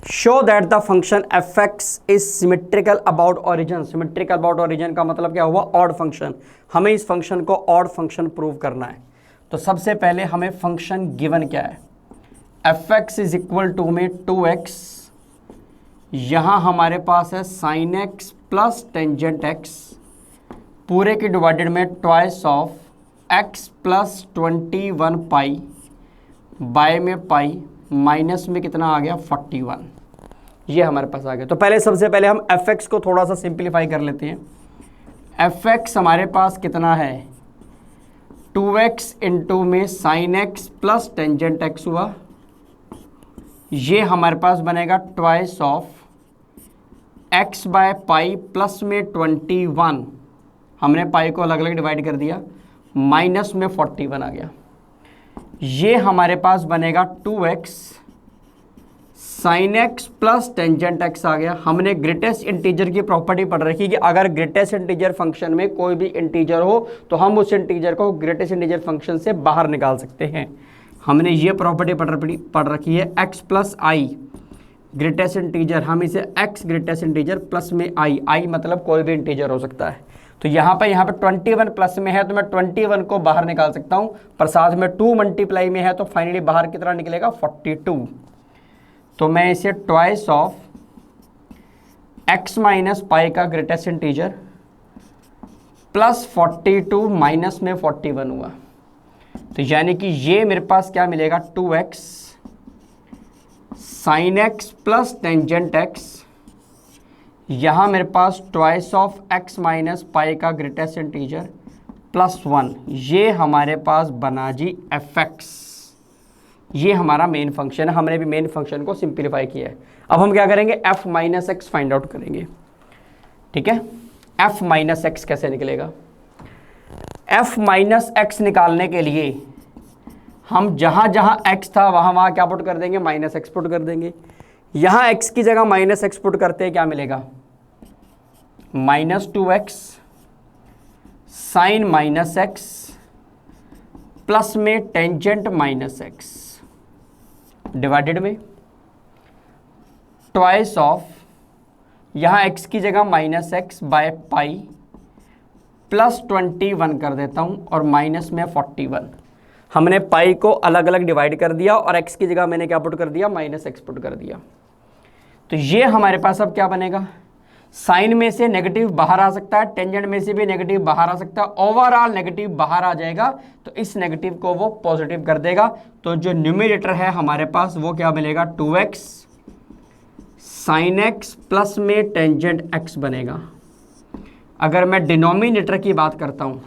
Show that the function F X is symmetrical about origin. Symmetrical about origin का मतलब क्या हुआ? Odd function. हमें इस फंक्शन को ऑड फंक्शन प्रूव करना है। तो सबसे पहले हमें फंक्शन गिवन क्या है? F X is equal to में 2x, यहां हमारे पास है sine x plus tangent X, पूरे के डिवाइडेड में twice of x plus 21 pi, by में पाई, माइनस में कितना आ गया? 41। ये हमारे पास आ गया। तो पहले सबसे पहले हम एफ एक्स को थोड़ा सा सिंप्लीफाई कर लेते हैं। एफ एक्स हमारे पास कितना है? 2x इंटू में sine x plus tangent x हुआ, ये हमारे पास बनेगा twice of x bye pi plus में 21, हमने पाई को अलग अलग डिवाइड कर दिया, माइनस में 41 आ गया। ये हमारे पास बनेगा 2x sine x plus tangent x आ गया। हमने ग्रेटेस्ट इंटीजर की प्रॉपर्टी पढ़ रखी कि अगर ग्रेटेस्ट इंटीजर फंक्शन में कोई भी इंटीजर हो तो हम उस इंटीजर को ग्रेटेस्ट इंटीजर फंक्शन से बाहर निकाल सकते हैं। हमने ये प्रॉपर्टी पढ़ रखी है x प्लस आई ग्रेटेस्ट इंटीजर, हम इसे x ग्रेटेस्ट इंटीजर प्लस में आई मतलब कोई भी इंटीजर हो सकता है। तो यहाँ पे 21 प्लस में है तो मैं 21 को बाहर निकाल सकता हूँ, पर साथ में 2 मल्टीप्लाई में है तो फाइनली बाहर कितना निकलेगा? 42। तो मैं इसे twice of x minus pi का ग्रेटेस्ट इंटीजर प्लस 42 माइनस में 41 हुआ। तो यानी कि ये मेरे पास क्या मिलेगा? 2x sine x plus tangent x, यहाँ मेरे पास twice of x minus pi का ग्रेटेस्ट इंटीजर प्लस 1, ये हमारे पास बना जी एफ एक्स। ये हमारा मेन फंक्शन है। हमने भी मेन फंक्शन को सिंप्लीफाई किया है। अब हम क्या करेंगे? f minus x find out करेंगे। ठीक है, f माइनस एक्स कैसे निकलेगा? f माइनस एक्स निकालने के लिए हम जहाँ जहाँ x था वहाँ क्या पुट कर देंगे? माइनस एक्स पुट कर देंगे। यहाँ x की जगह माइनस एक्स पुट करते हैं, क्या मिलेगा? -2x sine minus X plus में टेंजेंट माइनस एक्स डिवाइडेड में ट्वाइस ऑफ, यहाँ x की जगह minus X by pi plus 21 कर देता हूँ और माइनस में 41। हमने पाई को अलग अलग डिवाइड कर दिया और x की जगह मैंने क्या पुट कर दिया? माइनस एक्स पुट कर दिया। तो ये हमारे पास अब क्या बनेगा? साइन में से नेगेटिव बाहर आ सकता है, टेंजेंट में से भी नेगेटिव बाहर आ सकता है, ओवरऑल नेगेटिव बाहर आ जाएगा तो इस नेगेटिव को वो पॉजिटिव कर देगा। तो जो न्यूमरेटर है हमारे पास वो क्या मिलेगा? 2x साइन एक्स प्लस में टेंजेंट x बनेगा। अगर मैं डिनोमिनेटर की बात करता हूँ,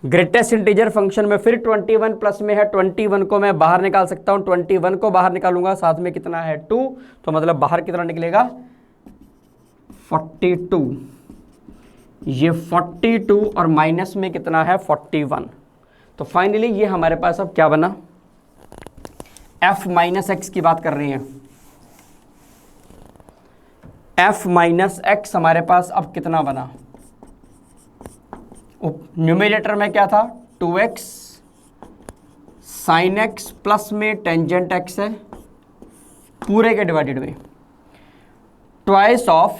ग्रेटेस्ट इंटीजर फंक्शन में फिर 21 प्लस में है, 21 को मैं बाहर निकाल सकता हूँ। 21 को बाहर निकालूंगा, साथ में कितना है? 2, तो मतलब बाहर कितना निकलेगा? 42। ये 42 और माइनस में कितना है? 41। तो फाइनली ये हमारे पास अब क्या बना? f माइनस एक्स की बात कर रहे हैं। f माइनस एक्स हमारे पास अब कितना बना? न्यूमरेटर में क्या था? 2x साइन एक्स प्लस में टेंजेंट एक्स है, पूरे के डिवाइडेड में twice of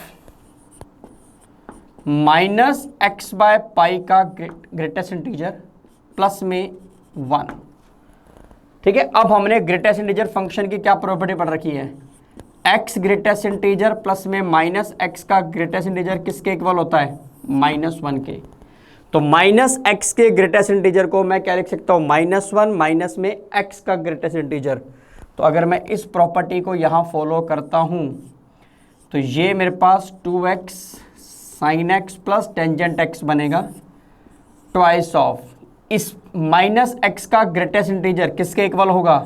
minus X by पाई का ग्रेटेस्ट इंटीजर प्लस में 1। ठीक है, अब हमने ग्रेटेस्ट इंटीजर फंक्शन की क्या प्रॉपर्टी पढ़ रखी है? x ग्रेटेस्ट इंटीजर प्लस में माइनस एक्स का ग्रेटेस्ट इंटीजर किसके इक्वल होता है? -1 के। तो माइनस एक्स के ग्रेटेस्ट इंटीजर को मैं क्या लिख सकता हूँ? -1 माइनस में x का ग्रेटेस्ट इंटीजर। तो अगर मैं इस प्रॉपर्टी को यहाँ फॉलो करता हूँ तो ये मेरे पास 2x sine x plus tangent x बनेगा, ट्वाइस ऑफ इस माइनस एक्स का ग्रेटेस्ट इंटीजर किसके इक्वल होगा?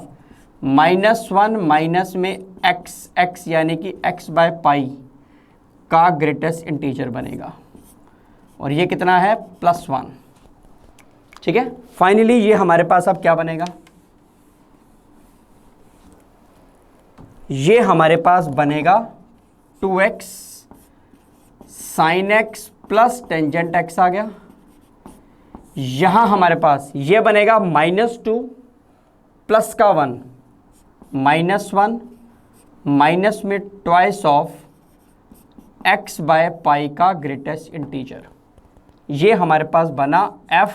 -1 माइनस में x यानी कि x बाय पाई का ग्रेटेस्ट इंटीजर बनेगा, और ये कितना है? +1। ठीक है, फाइनली ये हमारे पास अब क्या बनेगा? ये हमारे पास बनेगा 2x sine x plus tangent x आ गया। यहां हमारे पास ये बनेगा -2 प्लस का 1 -1 माइनस में twice of x by pi का ग्रेटेस्ट इंटीजर, ये हमारे पास बना f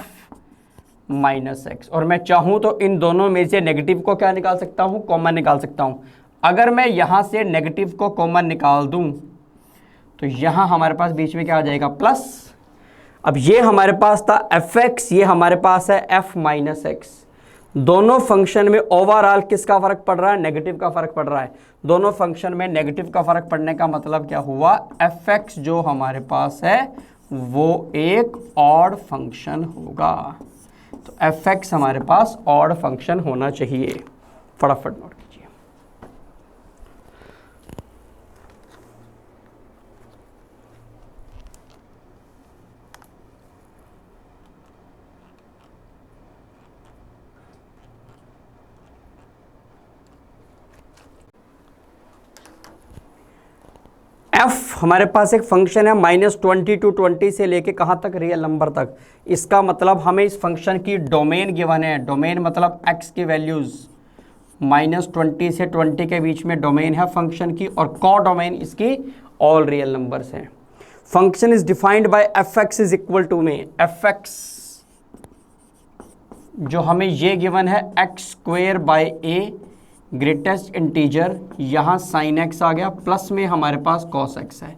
माइनस एक्स। और मैं चाहूं तो इन दोनों में से नेगेटिव को क्या निकाल सकता हूं, कॉमन निकाल सकता हूं। अगर मैं यहां से नेगेटिव को कॉमन निकाल दूं तो यहां हमारे पास बीच में क्या आ जाएगा, प्लस। अब ये हमारे पास था fx, ये हमारे पास है f माइनस एक्स। दोनों फंक्शन में ओवरऑल किसका फर्क पड़ रहा है, नेगेटिव का फर्क पड़ रहा है। दोनों फंक्शन में नेगेटिव का फर्क पड़ने का मतलब क्या हुआ, fx जो हमारे पास है वो एक ऑड फंक्शन होगा। तो fx हमारे पास ऑड फंक्शन होना चाहिए। फटाफट नोट कीजिए। f हमारे पास एक फंक्शन है -20 to 20 से लेके कहाँ तक, रियल नंबर तक। इसका मतलब हमें इस फंक्शन की डोमेन गिवन है। डोमेन मतलब x की वैल्यूज़ -20 से 20 के बीच में डोमेन है फंक्शन की, और को डोमेन इसकी ऑल रियल नंबर्स हैं। Function is defined by fx is equal to में fx जो हमें ये गिवन है x² बाय a ग्रेटेस्ट इंटीजर, यहाँ साइन x आ गया, प्लस में हमारे पास cos x है,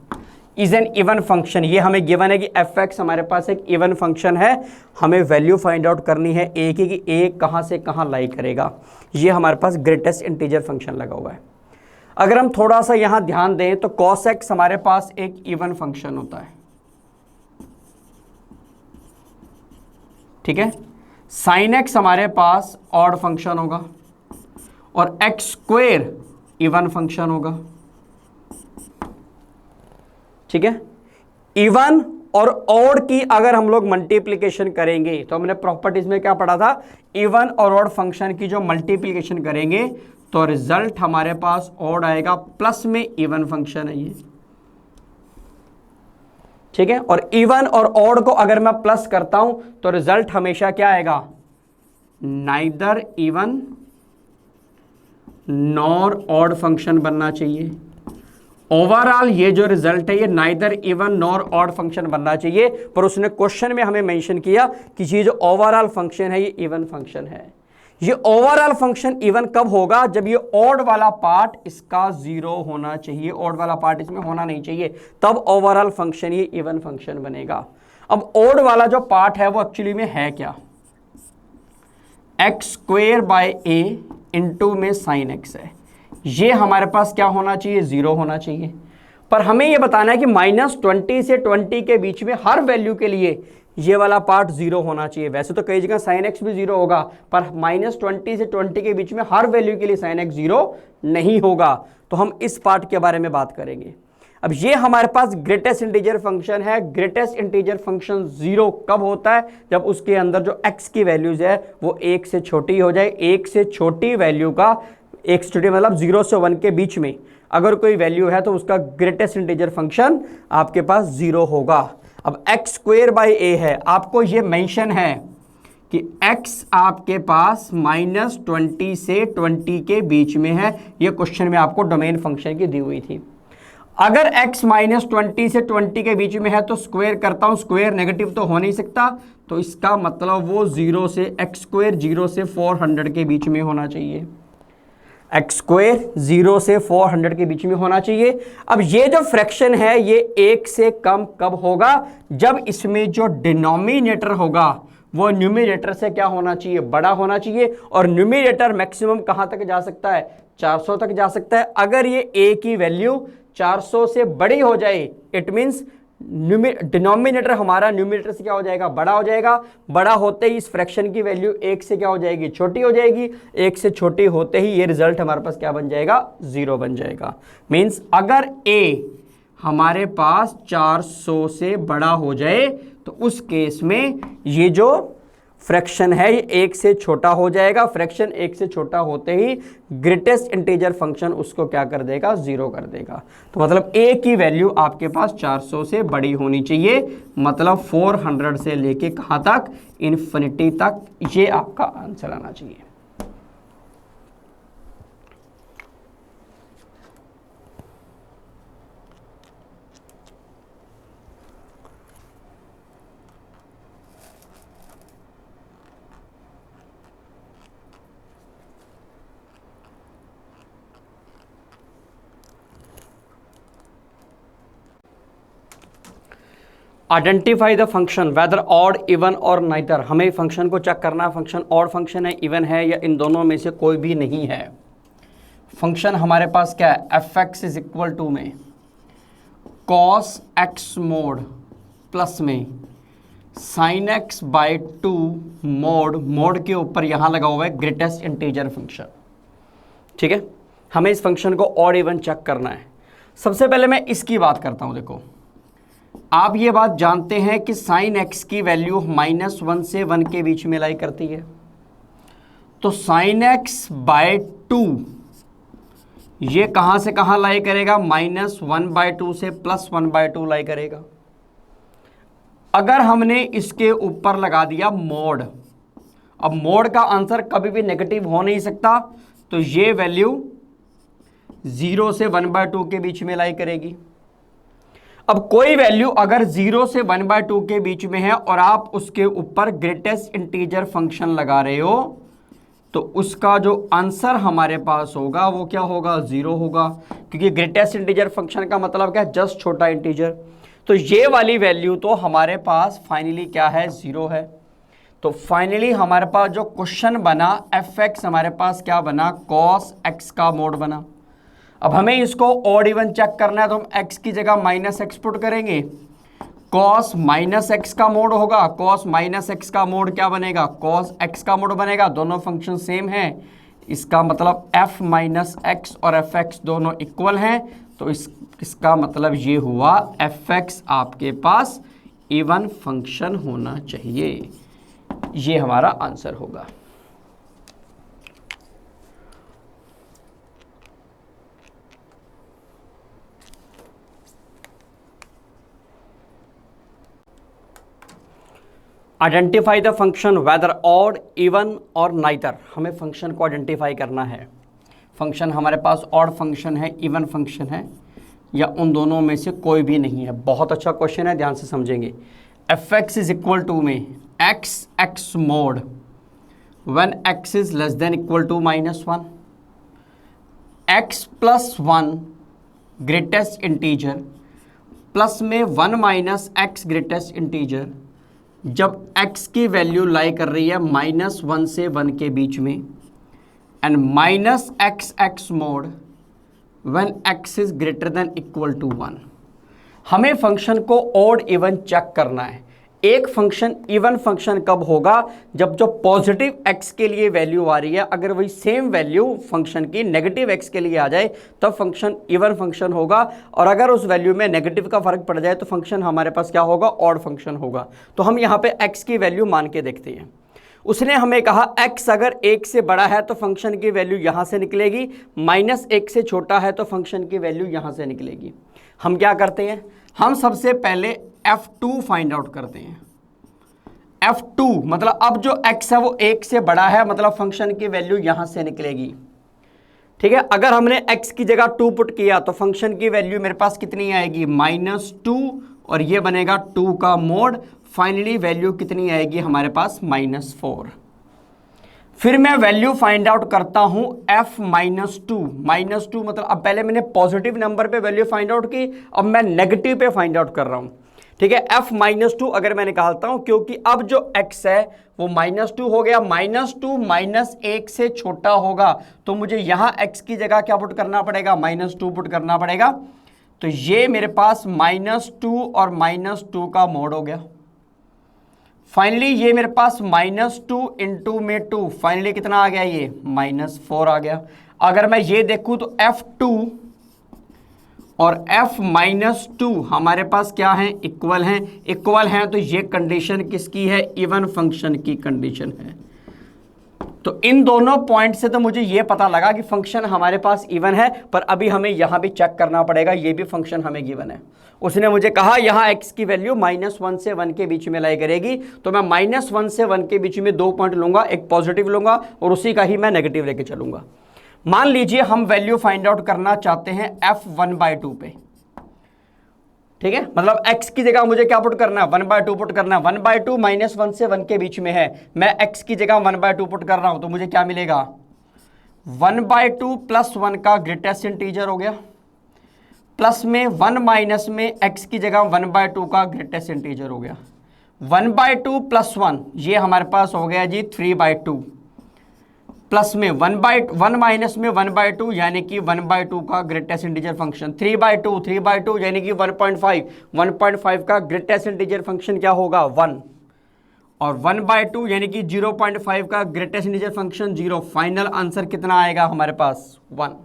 इज एन इवन फंक्शन। ये हमें गिवन है कि fx हमारे पास एक इवन फंक्शन है। हमें वैल्यू फाइंड आउट करनी है a की, कि a कहाँ से कहाँ लाई करेगा। ये हमारे पास ग्रेटेस्ट इंटीजर फंक्शन लगा हुआ है। अगर हम थोड़ा सा यहाँ ध्यान दें तो cos x हमारे पास एक इवन फंक्शन होता है, ठीक है। साइन x हमारे पास ऑड फंक्शन होगा, और x² इवन फंक्शन होगा, ठीक है। इवन और ऑड की अगर हम लोग मल्टीप्लिकेशन करेंगे तो हमने प्रॉपर्टीज में क्या पढ़ा था, इवन और ऑड फंक्शन की जो मल्टीप्लिकेशन करेंगे तो रिजल्ट हमारे पास ऑड आएगा, प्लस में इवन फंक्शन है ये, ठीक है। और इवन और ऑड को अगर मैं प्लस करता हूं तो रिजल्ट हमेशा क्या आएगा, neither even nor odd function बनना चाहिए। ओवरऑल ये जो रिजल्ट है ये neither even nor odd function बनना चाहिए, पर उसने क्वेश्चन में हमें मेंशन किया कि ये जो ओवरऑल फंक्शन है ये इवन फंक्शन है। ये ओवरऑल फंक्शन इवन कब होगा, जब ये ऑड वाला पार्ट इसका 0 होना चाहिए, ऑड वाला पार्ट इसमें होना नहीं चाहिए, तब ओवरऑल फंक्शन ये इवन फंक्शन बनेगा। अब ऑड वाला जो पार्ट है वो एक्चुअली में है क्या, x² बाय a इंटू में साइन x है। ये हमारे पास क्या होना चाहिए, 0 होना चाहिए। पर हमें ये बताना है कि -20 से 20 के बीच में हर वैल्यू के लिए ये वाला पार्ट 0 होना चाहिए। वैसे तो कई जगह साइन x भी 0 होगा, पर -20 से 20 के बीच में हर वैल्यू के लिए साइन x 0 नहीं होगा। तो हम इस पार्ट के बारे में बात करेंगे। अब ये हमारे पास ग्रेटेस्ट इंटीजर फंक्शन है। ग्रेटेस्ट इंटीजर फंक्शन 0 कब होता है, जब उसके अंदर जो x की वैल्यूज है वो 1 से छोटी हो जाए। 1 से छोटी वैल्यू का, 1 से छोटी मतलब 0 से 1 के बीच में अगर कोई वैल्यू है तो उसका ग्रेटेस्ट इंटीजर फंक्शन आपके पास 0 होगा। अब x² बाय a है, आपको ये मेंशन है कि x आपके पास -20 से 20 के बीच में है। ये क्वेश्चन में आपको डोमेन फंक्शन की दी हुई थी। अगर x -20 से 20 के बीच में है तो स्क्वायर करता हूं, स्क्वायर नेगेटिव तो हो नहीं सकता, तो इसका मतलब वो 0 से x² 0 से 400 के बीच में होना चाहिए। x² 0 से 400 के बीच में होना चाहिए। अब ये जो फ्रैक्शन है ये 1 से कम कब होगा, जब इसमें जो डिनोमिनेटर होगा वो न्यूमरेटर से क्या होना चाहिए, बड़ा होना चाहिए। और न्यूमरेटर मैक्सिमम कहां तक जा सकता है, 400 तक जा सकता है। अगर ये a की वैल्यू 400 से बड़ी हो जाए, इट मीन्स डिनोमिनेटर हमारा न्यूमरेटर से क्या हो जाएगा, बड़ा हो जाएगा। बड़ा होते ही इस फ्रैक्शन की वैल्यू 1 से क्या हो जाएगी, छोटी हो जाएगी। 1 से छोटी होते ही ये रिजल्ट हमारे पास क्या बन जाएगा, 0 बन जाएगा। मीन्स अगर a हमारे पास 400 से बड़ा हो जाए तो उस केस में ये जो फ्रैक्शन है ये 1 से छोटा हो जाएगा। फ्रैक्शन 1 से छोटा होते ही ग्रेटेस्ट इंटीजर फंक्शन उसको क्या कर देगा, 0 कर देगा। तो मतलब a की वैल्यू आपके पास 400 से बड़ी होनी चाहिए, मतलब 400 से लेके कहाँ तक, इन्फिनिटी तक। ये आपका आंसर आना चाहिए। Identify the function whether odd even और नाइदर। हमें फंक्शन को चेक करना है, फंक्शन ऑड फंक्शन है, इवन है, या इन दोनों में से कोई भी नहीं है। फंक्शन हमारे पास क्या है, F X is equal to में कॉस एक्स मोड प्लस में sine X by two mod के ऊपर यहां लगा हुआ है ग्रेटेस्ट इंटीजर फंक्शन। ठीक है, हमें इस फंक्शन को ऑड इवन चेक करना है। सबसे पहले मैं इसकी बात करता हूं। देखो, आप ये बात जानते हैं कि साइन एक्स की वैल्यू -1 से 1 के बीच में लाई करती है, तो साइन एक्स बाय 2 ये कहां से कहां लाई करेगा, -1/2 से +1/2 लाई करेगा। अगर हमने इसके ऊपर लगा दिया मोड, अब मोड का आंसर कभी भी नेगेटिव हो नहीं सकता, तो ये वैल्यू 0 से 1/2 के बीच में लाई करेगी। अब कोई वैल्यू अगर 0 से 1/2 के बीच में है और आप उसके ऊपर ग्रेटेस्ट इंटीजर फंक्शन लगा रहे हो, तो उसका जो आंसर हमारे पास होगा वो क्या होगा, 0 होगा, क्योंकि ग्रेटेस्ट इंटीजर फंक्शन का मतलब क्या है, जस्ट छोटा इंटीजर। तो ये वाली वैल्यू तो हमारे पास फाइनली क्या है, 0 है। तो फाइनली हमारे पास जो क्वेश्चन बना एफ एक्स हमारे पास क्या बना, कॉस एक्स का मोड बना। अब हमें इसको ऑड इवन चेक करना है, तो हम x की जगह -x पुट करेंगे, cos -x का मोड होगा, cos -x का मोड क्या बनेगा, cos x का मोड बनेगा। दोनों फंक्शन सेम हैं, इसका मतलब f - x और fx दोनों इक्वल हैं, तो इसका मतलब ये हुआ fx आपके पास इवन फंक्शन होना चाहिए। ये हमारा आंसर होगा। Identify the function whether odd even और नाइदर। हमें फंक्शन को आइडेंटिफाई करना है। फंक्शन हमारे पास ऑड फंक्शन है, इवन फंक्शन है, या उन दोनों में से कोई भी नहीं है। बहुत अच्छा क्वेश्चन है, ध्यान से समझेंगे। F X is equal to में x x mod when x is less than equal to -1, x plus 1 greatest integer plus में 1 - एक्स ग्रेटेस्ट इंटीजर, जब x की वैल्यू लाई कर रही है -1 से 1 के बीच में, and -x mod when x is greater than equal to 1। हमें फंक्शन को ऑड इवन चेक करना है। एक फंक्शन इवन फंक्शन कब होगा, जब जो पॉजिटिव x के लिए वैल्यू आ रही है, अगर वही सेम वैल्यू फंक्शन की नेगेटिव x के लिए आ जाए तब फंक्शन इवन फंक्शन होगा, और अगर उस वैल्यू में नेगेटिव का फर्क पड़ जाए तो फंक्शन हमारे पास क्या होगा, ऑड फंक्शन होगा। तो हम यहाँ पे x की वैल्यू मान के देखते हैं। उसने हमें कहा x अगर 1 से बड़ा है तो फंक्शन की वैल्यू यहाँ से निकलेगी, -1 से छोटा है तो फंक्शन की वैल्यू यहाँ से निकलेगी। हम क्या करते हैं, हम सबसे पहले f2 फाइंड आउट करते हैं। f2 मतलब अब जो x है वो 1 से बड़ा है, मतलब फंक्शन की वैल्यू यहां से निकलेगी। ठीक है, अगर हमने x की जगह 2 पुट किया तो फंक्शन की वैल्यू मेरे पास कितनी आएगी, -2, और ये बनेगा 2 का मोड। फाइनली वैल्यू कितनी आएगी हमारे पास, -4। फिर मैं वैल्यू फाइंड आउट करता हूं f -2 मतलब अब पहले मैंने पॉजिटिव नंबर पे वैल्यू फाइंड आउट की, अब मैं नेगेटिव पे फाइंड आउट कर रहा हूं। ठीक है, f -2 अगर मैं निकालता हूं, क्योंकि अब जो x है वो -2 हो गया, -2 -1 से छोटा होगा, तो मुझे यहां x की जगह क्या पुट करना पड़ेगा, -2 पुट करना पड़ेगा। तो ये मेरे पास -2 और -2 का मोड हो गया। फाइनली ये मेरे पास -2 इंटू में 2, फाइनली कितना आ गया, ये -4 आ गया। अगर मैं ये देखूं तो f2 और f -2 हमारे पास क्या है, इक्वल हैं, तो ये कंडीशन किसकी है, इवन फंक्शन की कंडीशन है। तो इन दोनों पॉइंट से तो मुझे ये पता लगा कि फंक्शन हमारे पास इवन है, पर अभी हमें यहां भी चेक करना पड़ेगा, ये भी फंक्शन हमें गिवन है। उसने मुझे कहा यहां x की वैल्यू -1 से 1 के बीच में लाई करेगी, तो मैं -1 से 1 के बीच में 2 पॉइंट लूंगा, एक पॉजिटिव लूंगा और उसी का ही मैं नेगेटिव लेके चलूंगा। मान लीजिए हम वैल्यू फाइंड आउट करना चाहते हैं f1/2 पे। ठीक है, मतलब x की जगह मुझे क्या पुट करना है, 1/2 पुट करना है। 1/2 -1 से 1 के बीच में है, मैं x की जगह 1/2 पुट कर रहा हूं, तो मुझे क्या मिलेगा, 1/2 + 1 का ग्रेटेस्ट इंटीजर हो गया, प्लस में 1 माइनस में x की जगह 1/2 का ग्रेटेस्ट इंटीजर हो गया। 1/2 प्लस 1 ये हमारे पास हो गया जी 3/2, प्लस में 1 माइनस में 1/2 यानी कि 1/2 का ग्रेटेस्ट इंटीजर फंक्शन, 3/2 यानी कि 1.5 का ग्रेटेस्ट इंटीजर फंक्शन क्या होगा 1, और 1/2 यानी कि 0.5 का greatest integer function 0। Final answer कितना आएगा हमारे पास 1।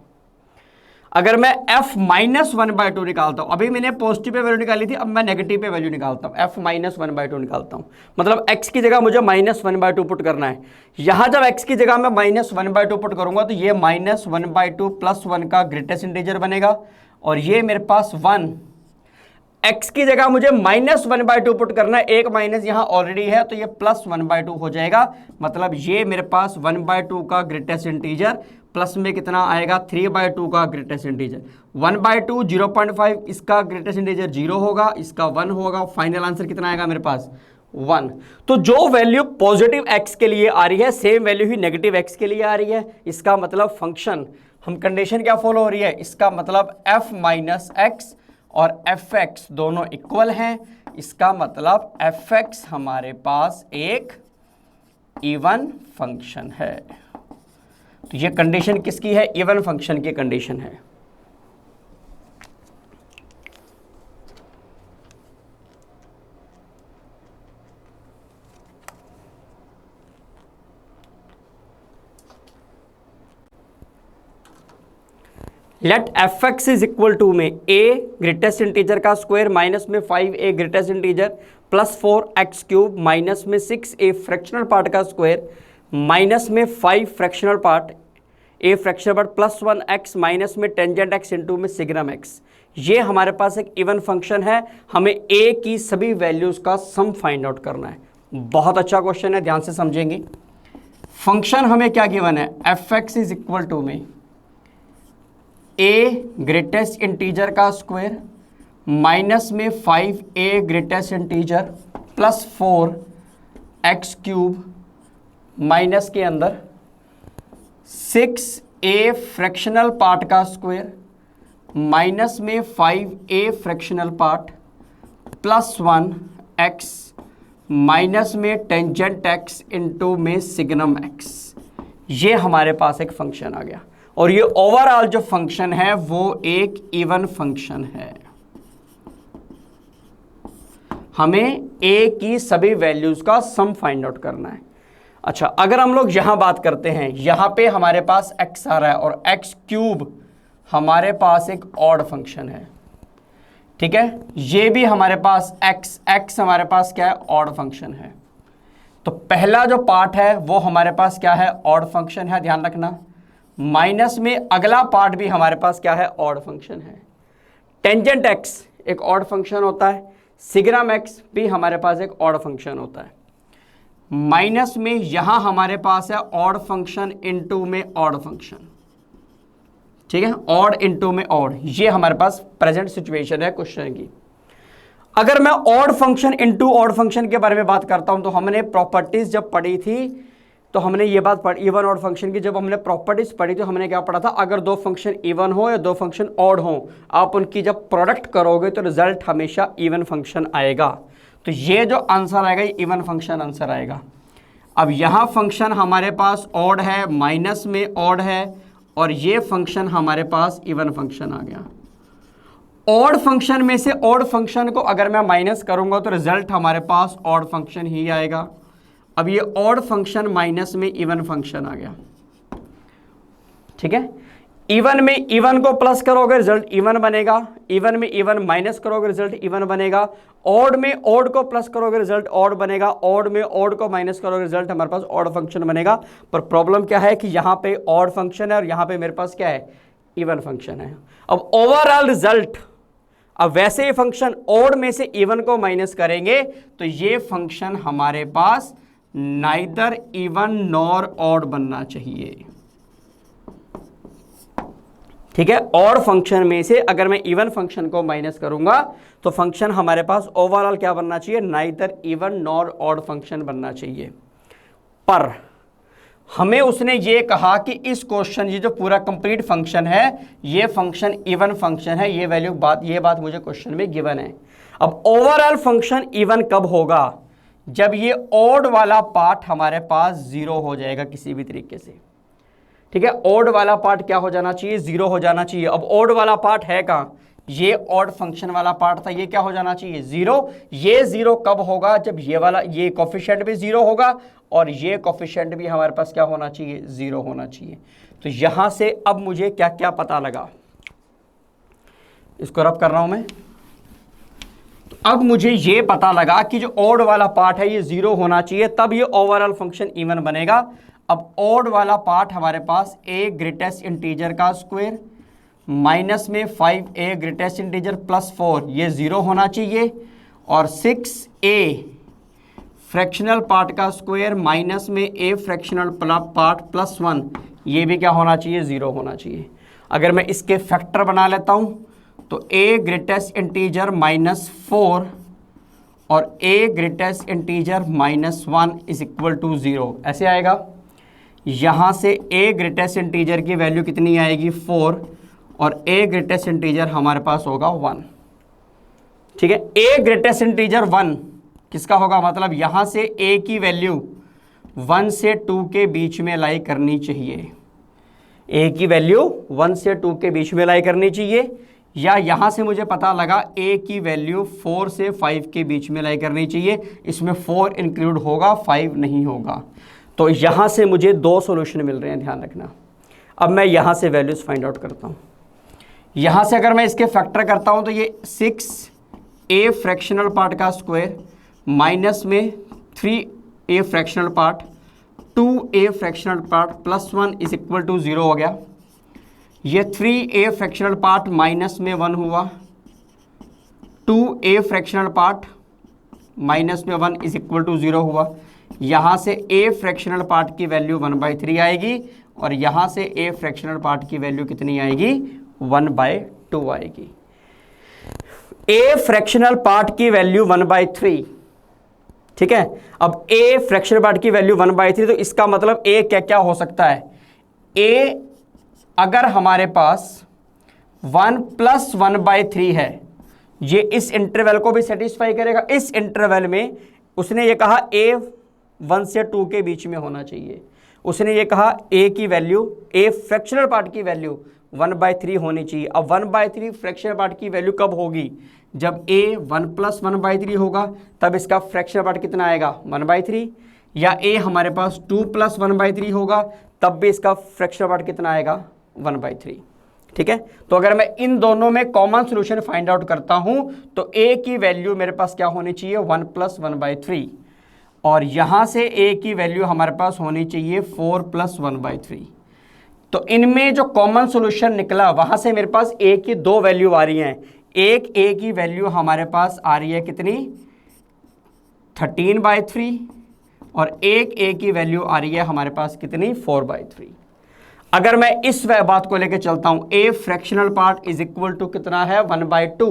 अगर मैं f माइनस 1/2 निकालता हूं, अभी मैंने पॉजिटिव पे वैल्यू निकाली थी, अब मैं नेगेटिव पे वैल्यू निकालता हूं, f माइनस 1/2 निकालता हूं, मतलब x की जगह मुझे माइनस 1/2 पुट करना है। यहां जब x की जगह मैं माइनस 1/2 पुट करूंगा तो ये माइनस 1/2 प्लस 1 का ग्रेटेस्ट इंटीजर बनेगा, और ये मेरे पास 1। x की जगह मुझे माइनस 1/2 पुट करना है, एक माइनस यहां ऑलरेडी है तो ये प्लस 1/2 हो जाएगा, मतलब ये मेरे पास 1/2 का ग्रेटेस्ट इंटीजर, प्लस में कितना आएगा 3/2 का ग्रेटेस्ट इंटीजर। 1/2 0.5, इसका ग्रेटेस्ट इंटीजर 0 होगा, इसका 1 होगा। फाइनल आंसर कितना आएगा मेरे पास 1। तो जो वैल्यू पॉजिटिव x के लिए आ रही है सेम वैल्यू ही नेगेटिव x के लिए आ रही है। इसका मतलब फंक्शन, हम कंडीशन क्या फॉलो हो रही है, इसका मतलब f माइनस एक्स और fx दोनों इक्वल हैं। इसका मतलब fx हमारे पास एक इवन फंक्शन है। तो ये कंडीशन किसकी है, इवन फंक्शन की कंडीशन है। Let fx is equal to में a ग्रेटेस्ट इंटीजर का स्क्वायर माइनस में 5a greatest integer plus 4x cube minus में 6a फ्रैक्शनल पार्ट का स्क्वायर माइनस में 5 fractional part a fractional part plus 1x minus में tangent x into में signum x। ये हमारे पास एक इवन फंक्शन है, हमें a की सभी वैल्यूज का सम फाइंड आउट करना है। बहुत अच्छा क्वेश्चन है, ध्यान से समझेंगे। फंक्शन हमें क्या गिवन है, fx इज इक्वल टू में a ग्रेटेस्ट इंटीजर का स्क्वायर माइनस में 5a greatest integer plus 4x cube minus के अंदर 6a फ्रैक्शनल पार्ट का स्क्वायर माइनस में 5a fractional part plus 1x minus में टेंजेंट x इंटू में सिग्नम x। ये हमारे पास एक फंक्शन आ गया, और ये ओवरऑल जो फंक्शन है वो एक इवन फंक्शन है। हमें a की सभी वैल्यूज का सम फाइंड आउट करना है। अच्छा, अगर हम लोग यहां बात करते हैं, यहां पे हमारे पास x आ रहा है और x क्यूब हमारे पास एक ऑड फंक्शन है, ठीक है। ये भी हमारे पास x हमारे पास क्या है, ऑड फंक्शन है। तो पहला जो पार्ट है वो हमारे पास क्या है, ऑड फंक्शन है, ध्यान रखना। माइनस में अगला पार्ट भी हमारे पास क्या है, ऑड फंक्शन है। टेंजेंट x एक ऑड फंक्शन होता है, सिग्नम x भी हमारे पास एक ऑड फंक्शन होता है। माइनस में यहां हमारे पास है ऑड फंक्शन इनटू में ऑड फंक्शन, ठीक है, ऑड इनटू में ऑड। ये हमारे पास प्रेजेंट सिचुएशन है क्वेश्चन की। अगर मैं odd function into odd function के बारे में बात करता हूं तो हमने प्रॉपर्टीज जब पढ़ी थी तो हमने ये बात पढ़ी, इवन ऑड फंक्शन की जब हमने प्रॉपर्टीज पढ़ी तो हमने क्या पढ़ा था, अगर दो फंक्शन इवन हो या दो फंक्शन ऑड हो, आप उनकी जब प्रोडक्ट करोगे तो रिजल्ट हमेशा इवन फंक्शन आएगा। तो ये जो आंसर आएगा ये इवन फंक्शन आंसर आएगा। अब यहाँ फंक्शन हमारे पास ऑड है, माइनस में ऑड है, और ये फंक्शन हमारे पास इवन फंक्शन आ गया। ऑड फंक्शन में से ऑड फंक्शन को अगर मैं माइनस करूंगा तो रिजल्ट हमारे पास ऑड फंक्शन ही आएगा। अब ये ऑड फंक्शन माइनस में इवन फंक्शन आ गया, ठीक है। इवन में इवन को प्लस करोगे रिजल्ट इवन बनेगा, इवन में इवन माइनस करोगे रिजल्ट इवन बनेगा, ऑड में ऑड को प्लस करोगे रिजल्ट ऑड बनेगा, ऑड में ऑड को माइनस करोगे रिजल्ट हमारे पास ऑड फंक्शन बनेगा। पर प्रॉब्लम क्या है कि यहाँ पे ऑड फंक्शन है और यहाँ पे मेरे पास क्या है, इवन फंक्शन है। अब ओवरऑल रिजल्ट, अब वैसे ही फंक्शन ऑड में से इवन को माइनस करेंगे तो ये फंक्शन हमारे पास नाइदर इवन नॉर ऑड बनना चाहिए, ठीक है। ऑड फंक्शन में से अगर मैं इवन फंक्शन को माइनस करूंगा तो फंक्शन हमारे पास ओवरऑल क्या बनना चाहिए, neither even nor odd function बनना चाहिए। पर हमें उसने ये कहा कि इस क्वेश्चन, ये जो पूरा कंप्लीट फंक्शन है, ये फंक्शन इवन फंक्शन है, ये वैल्यू ये बात मुझे क्वेश्चन में गिवन है। अब ओवरऑल फंक्शन इवन कब होगा? जब ये ऑड वाला पार्ट हमारे पास जीरो हो जाएगा किसी भी तरीके से। ठीक है, ऑड वाला पार्ट क्या हो जाना चाहिए? जीरो हो जाना चाहिए। अब ऑड वाला पार्ट है कहाँ? ये ऑड फंक्शन वाला पार्ट था, ये क्या हो जाना चाहिए? जीरो। ये जीरो कब होगा? जब ये वाला, ये कोफिशिएंट भी जीरो होगा और ये कोफिशिएंट भी हमारे पास क्या होना चाहिए? जीरो होना चाहिए। तो यहां से अब मुझे क्या क्या पता लगा, इसको रब कर रहा हूं मैं। तो अब मुझे ये पता लगा कि जो ऑड वाला पार्ट है ये जीरो होना चाहिए, तब ये ओवरऑल फंक्शन इवन बनेगा। अब ऑड वाला पार्ट हमारे पास a ग्रेटेस्ट इंटीजर का स्क्वायर माइनस में 5a ग्रेटेस्ट इंटीजर प्लस 4, ये जीरो होना चाहिए। और 6a फ्रैक्शनल पार्ट का स्क्वायर माइनस में a फ्रैक्शनल पार्ट प्लस 1, ये भी क्या होना चाहिए? जीरो होना चाहिए। अगर मैं इसके फैक्टर बना लेता हूं तो a ग्रेटेस्ट इंटीजर माइनस 4 और a greatest integer minus 1 is equal to 0, ऐसे आएगा। यहां से a ग्रेटेस्ट इंटीजर की वैल्यू कितनी आएगी? 4, और a ग्रेटेस्ट इंटीजर हमारे पास होगा 1। ठीक है, a ग्रेटेस्ट इंटीजर 1 किसका होगा? मतलब यहां से a की वैल्यू 1 से 2 के बीच में लाई करनी चाहिए। a की वैल्यू 1 से 2 के बीच में लाई करनी चाहिए, या यहां से मुझे पता लगा a की वैल्यू 4 से 5 के बीच में लाई करनी चाहिए। इसमें 4 इंक्लूड होगा, 5 नहीं होगा। तो यहां से मुझे दो सॉल्यूशन मिल रहे हैं, ध्यान रखना। अब मैं यहां से वैल्यूज फाइंड आउट करता हूं। यहां से अगर मैं इसके फैक्टर करता हूं तो ये 6a फ्रैक्शनल पार्ट का स्क्वायर माइनस में 3a fractional part 2a fractional part plus 1 is equal to 0 हो गया। ये 3a फ्रैक्शनल पार्ट माइनस में 1 हुआ, 2a फ्रैक्शनल पार्ट माइनस में 1 इज इक्वल टू 0 हुआ। यहाँ से a फ्रैक्शनल पार्ट की वैल्यू 1/3 आएगी, और यहाँ से a फ्रैक्शनल पार्ट की वैल्यू कितनी आएगी? 1/2 आएगी। a फ्रैक्शनल पार्ट की वैल्यू 1/3। ठीक है, अब a फ्रैक्शनल पार्ट की वैल्यू 1/3, तो इसका मतलब a क्या क्या हो सकता है? a अगर हमारे पास 1 + 1/3 है, ये इस इंटरवल को भी सेटिस्फाई करेगा। इस इंटरवल में उसने ये कहा a 1 से 2 के बीच में होना चाहिए। उसने ये कहा a की वैल्यू, a फ्रैक्शनल पार्ट की वैल्यू 1/3 होनी चाहिए। अब 1/3 फ्रैक्शनल पार्ट की वैल्यू कब होगी? जब a 1 + 1/3 होगा, तब इसका फ्रैक्शनल पार्ट कितना आएगा? 1/3। या a हमारे पास 2 + 1/3 होगा, तब भी इसका फ्रैक्शनल पार्ट कितना आएगा? 1/3। ठीक है, तो अगर मैं इन दोनों में कॉमन सोल्यूशन फाइंड आउट करता हूं तो a की वैल्यू मेरे पास क्या होनी चाहिए? 1 + 1/3, और यहां से a की वैल्यू हमारे पास होनी चाहिए 4 + 1/3। तो इनमें जो कॉमन सॉल्यूशन निकला, वहां से मेरे पास a की दो वैल्यू आ रही हैं। एक a की वैल्यू हमारे पास आ रही है कितनी? 13/3, और एक a की वैल्यू आ रही है हमारे पास कितनी? 4/3। अगर मैं इस बात को लेकर चलता हूं, a fractional part is equal to कितना है? 1/2।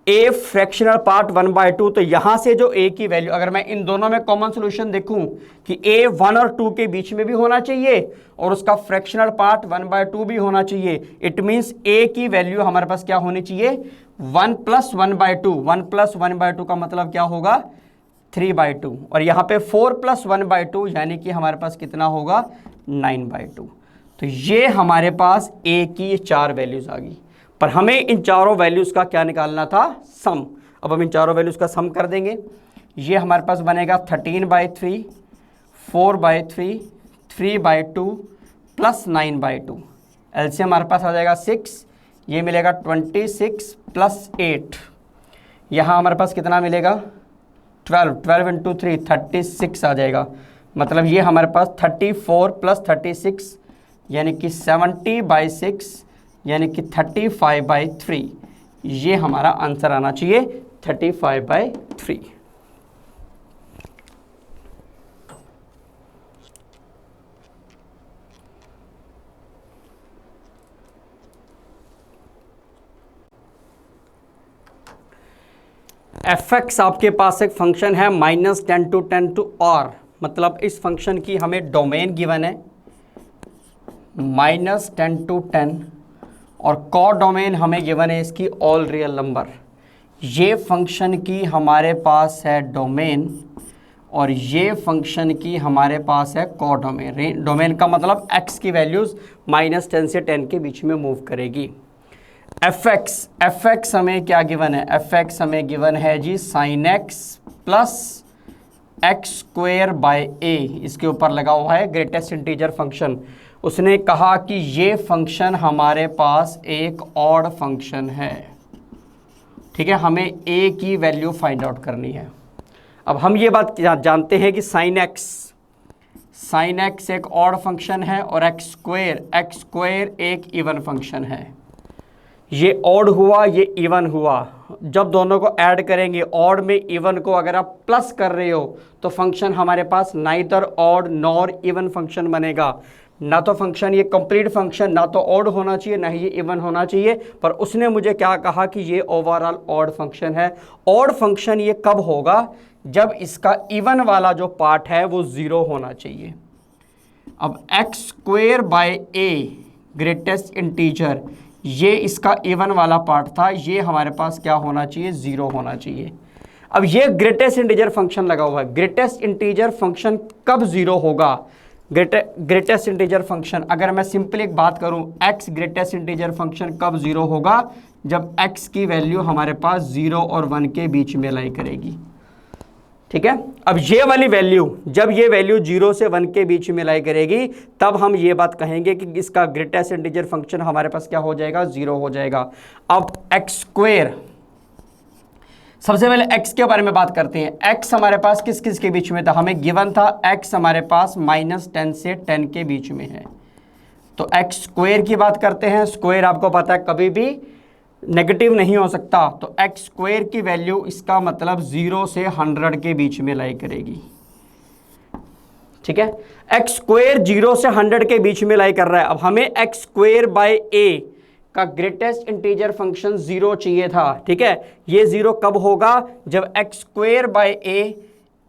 a फ्रैक्शनल पार्ट 1/2, तो यहां से जो a की वैल्यू, अगर मैं इन दोनों में कॉमन सॉल्यूशन देखूं कि a 1 और 2 के बीच में भी होना चाहिए और उसका फ्रैक्शनल पार्ट 1/2 भी होना चाहिए, इट मींस a की वैल्यू हमारे पास क्या होनी चाहिए? 1 + 1/2। 1 + 1/2 का मतलब क्या होगा? 3/2, और यहाँ पे 4 + 1/2 यानी कि हमारे पास कितना होगा? 9/2। तो ये हमारे पास a की 4 वैल्यूज आ गई, पर हमें इन चारों वैल्यूज का क्या निकालना था? सम। अब हम इन चारों वैल्यूज का सम कर देंगे। ये हमारे पास बनेगा 13/3, 4/3, 3/2 प्लस 9/2। एलसीएम हमारे पास आ जाएगा 6, ये मिलेगा 26 + 8। यहाँ हमारे पास कितना मिलेगा? 12 × 3 36 आ जाएगा। मतलब ये हमारे पास 34 + 36 यानी कि 70/6 यानी कि 35/3। ये हमारा आंसर आना चाहिए 35/3। fx आपके पास एक फंक्शन है -10 to 10 to r, मतलब इस फंक्शन की हमें डोमेन गिवन है -10 to 10 और को डोमेन हमें गिवन है इसकी ऑल रियल नंबर। ये फंक्शन की हमारे पास है डोमेन और ये फंक्शन की हमारे पास है को डोमेन। डोमेन का मतलब x की वैल्यूज़ -10 से 10 के बीच में मूव करेगी। fx हमें क्या गिवन है? fx हमें गिवन है G sin x plus x square by a, इसके ऊपर लगा हुआ है ग्रेटेस्ट इंटीजर फंक्शन। उसने कहा कि ये फंक्शन हमारे पास एक ऑड फंक्शन है, ठीक है, हमें a की वैल्यू फाइंड आउट करनी है। अब हम ये बात जानते हैं कि sin x एक ऑड फंक्शन है और एक्स स्क्वेयर एक इवन फंक्शन है। ये ऑड हुआ, ये इवन हुआ, जब दोनों को ऐड करेंगे ऑड में इवन को अगर आप प्लस कर रहे हो तो फंक्शन हमारे पास neither odd nor even function बनेगा। ना तो फंक्शन ये कंप्लीट फंक्शन ना तो ऑड होना चाहिए ना ही ये इवन होना चाहिए, पर उसने मुझे क्या कहा कि ये ओवरऑल ऑड फंक्शन है। ऑड फंक्शन ये कब होगा? जब इसका इवन वाला जो पार्ट है वो 0 होना चाहिए। अब x square by a greatest integer, ये इसका इवन वाला पार्ट था, ये हमारे पास क्या होना चाहिए? 0 होना चाहिए। अब ये ग्रेटेस्ट इंटीजर फंक्शन लगा हुआ है। ग्रेटेस्ट इंटीजर फंक्शन कब 0 होगा? ग्रेटेस्ट इंटीजर फंक्शन, अगर मैं सिंपली एक बात करूं, x ग्रेटेस्ट इंटीजर फंक्शन कब 0 होगा? जब x की वैल्यू हमारे पास 0 और 1 के बीच में लाई करेगी, ठीक है। अब ये वाली वैल्यू, जब ये वैल्यू 0 से 1 के बीच में लाई करेगी, तब हम ये बात कहेंगे कि इसका ग्रेटेस्ट इंटीजर फंक्शन हमारे पास क्या हो जाएगा? 0 हो जाएगा। अब एक्स स्क्वेयर, सबसे पहले x के बारे में बात करते हैं। x हमारे पास किस किस के बीच में था? हमें गिवन था x हमारे पास -10 से 10 के बीच में है। तो x स्क्वेयर की बात करते हैं। स्क्वेयर आपको पता है कभी भी नेगेटिव नहीं हो सकता, तो x स्क्वेयर की वैल्यू इसका मतलब 0 से 100 के बीच में लाई करेगी, ठीक है। x स्क्वेयर 0 से 100 के बीच में लाई कर रहा है। अब हमें x स्क्वेयर बाय a का ग्रेटेस्ट इंटीजर फंक्शन 0 चाहिए था, ठीक है। ये 0 कब होगा? जब एक्स स्क्वेयर बाय ए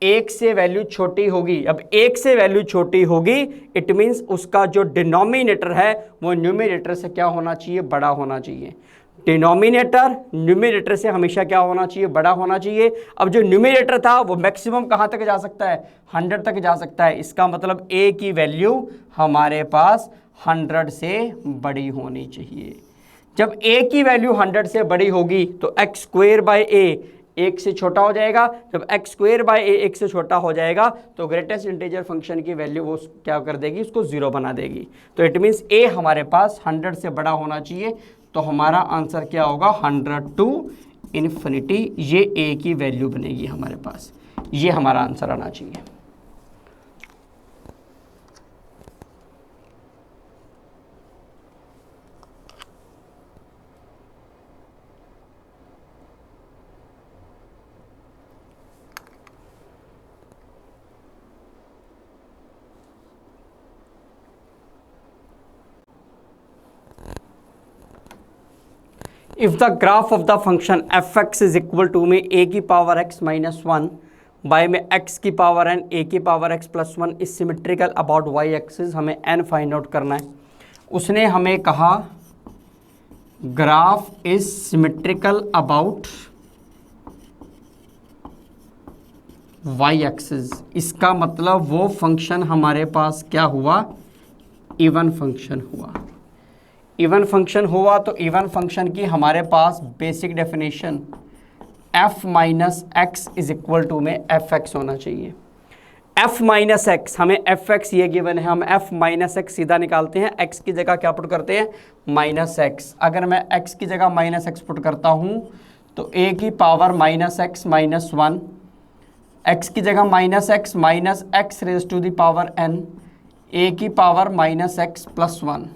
1 से वैल्यू छोटी होगी। अब 1 से वैल्यू छोटी होगी, इट मीन्स उसका जो डिनोमिनेटर है वो न्यूमरेटर से क्या होना चाहिए? बड़ा होना चाहिए। डिनोमिनेटर न्यूमरेटर से हमेशा क्या होना चाहिए? बड़ा होना चाहिए। अब जो न्यूमरेटर था वो मैक्सिमम कहाँ तक जा सकता है? 100 तक जा सकता है। इसका मतलब a की वैल्यू हमारे पास 100 से बड़ी होनी चाहिए। जब a की वैल्यू 100 से बड़ी होगी तो एक्स स्क्वेयर बाय ए 1 से छोटा हो जाएगा। जब एक्स स्क्वेयर बाय ए 1 से छोटा हो जाएगा तो ग्रेटेस्ट इंटीजर फंक्शन की वैल्यू वो क्या कर देगी? उसको 0 बना देगी। तो इट मीन्स a हमारे पास 100 से बड़ा होना चाहिए। तो हमारा आंसर क्या होगा? 100 टू इन्फिनिटी, ये a की वैल्यू बनेगी हमारे पास। ये हमारा आंसर आना चाहिए। If the graph of the function fx is equal to में a की पावर x minus 1 बाय में x की पावर n a की power x plus 1 is symmetrical about y axis, हमें n फाइंड आउट करना है। उसने हमें कहा graph is symmetrical about y axis. इसका मतलब वो फंक्शन हमारे पास क्या हुआ? इवन फंक्शन हुआ। इवन फंक्शन हुआ तो इवन फंक्शन की हमारे पास basic definition f minus x is equal to में एफ एक्स होना चाहिए। f माइनस एक्स, हमें एफ एक्स ये गिवन है, हम f माइनस एक्स सीधा निकालते हैं, x की जगह क्या पुट करते हैं? Minus x. अगर मैं x की जगह माइनस एक्स पुट करता हूँ तो a की power minus X minus 1, x की जगह minus x raise to the power n, a की power minus X plus 1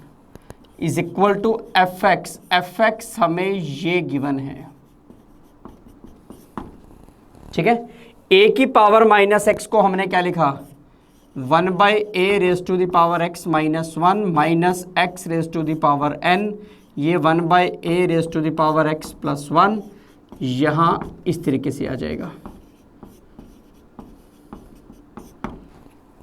is equal to F X. F X हमें ये गिवन है, ठीक है। a की पावर माइनस एक्स को हमने क्या लिखा? 1 by A raise to the power x minus 1 minus x raise to the power n, ये 1 by A raise to the power x plus 1 यहाँ इस तरीके से आ जाएगा।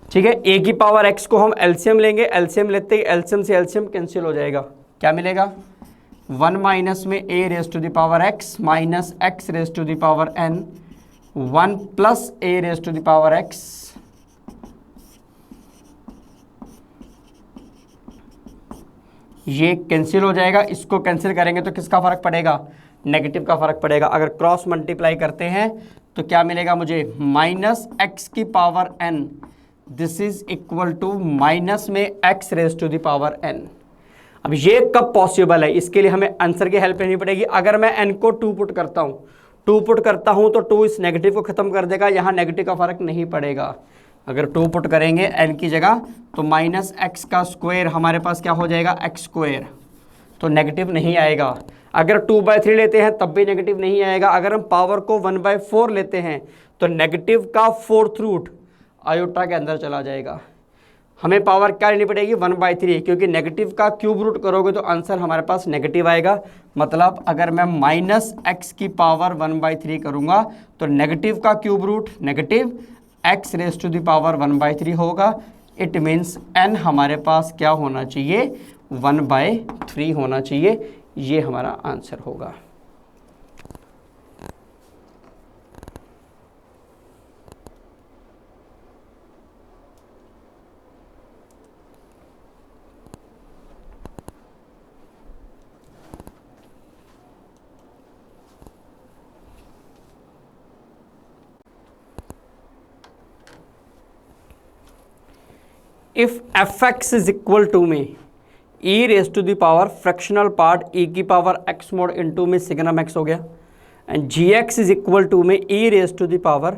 ठीक है, ए की पावर एक्स को हम एलसीएम लेंगे, एलसीएम लेते ही एलसीएम से एलसीएम कैंसिल हो जाएगा, क्या मिलेगा 1 माइनस में a raise to the power x minus x raise to the power n 1 plus a raise to the power x ये कैंसिल हो जाएगा। इसको कैंसिल करेंगे तो किसका फर्क पड़ेगा, नेगेटिव का फर्क पड़ेगा। अगर क्रॉस मल्टीप्लाई करते हैं तो क्या मिलेगा मुझे माइनस एक्स की power n, this is equal to minus में x raise to the power n. अब ये कब पॉसिबल है, इसके लिए हमें आंसर की हेल्प लेनी पड़ेगी। अगर मैं एन को 2 पुट करता हूं तो 2 इस नेगेटिव को खत्म कर देगा, यहां नेगेटिव का फर्क नहीं पड़ेगा। अगर 2 पुट करेंगे एन की जगह तो माइनस एक्स का स्क्वायर हमारे पास क्या हो जाएगा एक्स स्क्वायर, तो नेगेटिव नहीं आएगा। अगर 2/3 लेते हैं तब भी नेगेटिव नहीं आएगा। अगर हम पावर को 1/4 लेते हैं तो नेगेटिव का 4th रूट आयोटा के अंदर चला जाएगा। हमें पावर क्या लेनी पड़ेगी 1/3, क्योंकि नेगेटिव का क्यूब रूट करोगे तो आंसर हमारे पास नेगेटिव आएगा। मतलब अगर मैं माइनस एक्स की पावर 1/3 करूंगा तो नेगेटिव का cube root negative X raise to the power 1/3 होगा। इट मीन्स एन हमारे पास क्या होना चाहिए 1/3 होना चाहिए, ये हमारा आंसर होगा। If F X is equal to में E raise to the power fractional part E की पावर एक्स मोड इंटू में सिग्नम एक्स हो गया, and G X is equal to में E raise to the power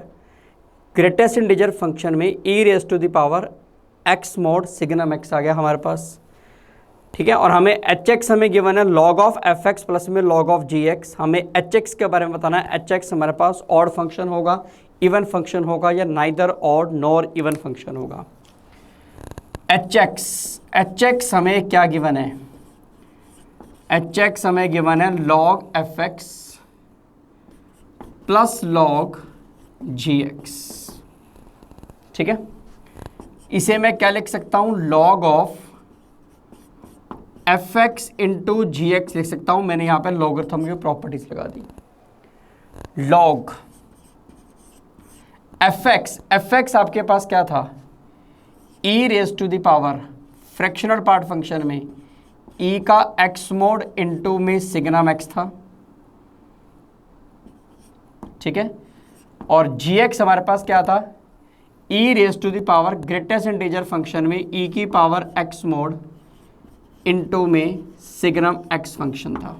greatest integer function में E raise to the power x mod signum x आ गया हमारे पास। ठीक है, और हमें एच एक्स हमें गिवन है log of F X plus में लॉग ऑफ जी एक्स। हमें एच एक्स के बारे में बताना है। एच एक्स हमारे पास ऑड फंक्शन होगा, इवन फंक्शन होगा, या neither odd nor even function होगा। एच एक्स हमें क्या गिवन है, एच एक्स हमें गिवन है log F X plus log G X. ठीक है, इसे मैं क्या लिख सकता हूं log of F X into G X लिख सकता हूं। मैंने यहां पे लॉगरिथम की प्रॉपर्टीज लगा दी। लॉग एफ एक्स आपके पास क्या था E raise to the power fractional part function में ई का एक्स मोड इंटू में सिग्नम एक्स था। ठीक है, और जी एक्स हमारे पास क्या था E raise to the power greatest integer function में ई की पावर एक्स मोड इंटू में सिग्नम एक्स फंक्शन था।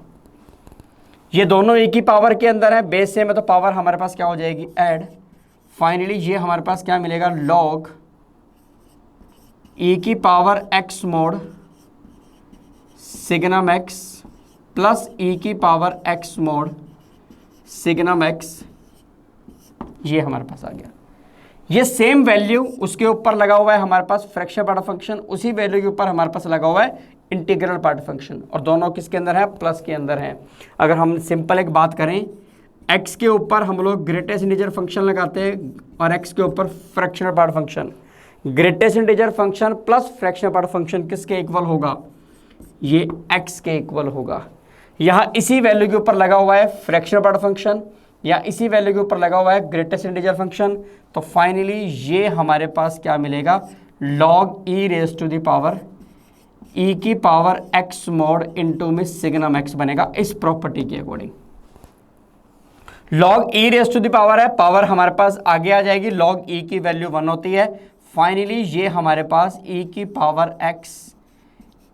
ये दोनों ई की पावर के अंदर है, बेस से में तो पावर हमारे पास क्या हो जाएगी ऐड। फाइनली ये हमारे पास क्या मिलेगा लॉग ई की power x mod signum x plus E की power x mod signum x, ये हमारे पास आ गया। ये सेम वैल्यू उसके ऊपर लगा हुआ है हमारे पास फ्रैक्शन पार्ट फंक्शन, उसी वैल्यू के ऊपर हमारे पास लगा हुआ है इंटीग्रल पार्ट फंक्शन, और दोनों किसके अंदर है प्लस के अंदर है। अगर हम सिंपल एक बात करें, एक्स के ऊपर हम लोग ग्रेटेस्ट इंटीजर फंक्शन लगाते हैं और एक्स के ऊपर fractional part function. Greatest integer function plus fractional part function किसके इक्वल होगा, ये एक्स के इक्वल होगा। यहाँ इसी वैल्यू के ऊपर लगा हुआ है फ्रैक्शनल पार्ट फंक्शन, या इसी वैल्यू के ऊपर लगा हुआ है ग्रेटेस्ट इंटीजर फंक्शन। तो फाइनली ये हमारे पास क्या मिलेगा log e raise to the power e की पावर एक्स मोड इंटू में सिग्नम एक्स बनेगा इस प्रॉपर्टी के according. Log e raise to the power है, पावर हमारे पास आगे आ जाएगी, लॉग ई की वैल्यू 1 होती है। फाइनली ये हमारे पास ई की पावर एक्स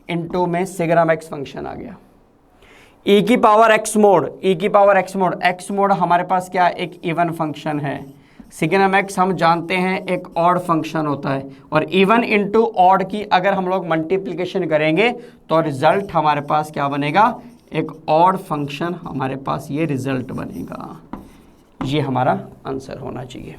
इंटू में सिग्नम एक्स फंक्शन आ गया। ई की पावर एक्स मोड, ई की power x mode, x mode हमारे पास क्या एक इवन फंक्शन है। सिग्नम एक्स हम जानते हैं एक ऑड फंक्शन होता है, और इवन इंटू ऑड की अगर हम लोग मल्टीप्लिकेशन करेंगे तो रिजल्ट हमारे पास क्या बनेगा एक ऑड फंक्शन हमारे पास ये रिजल्ट बनेगा। ये हमारा आंसर होना चाहिए।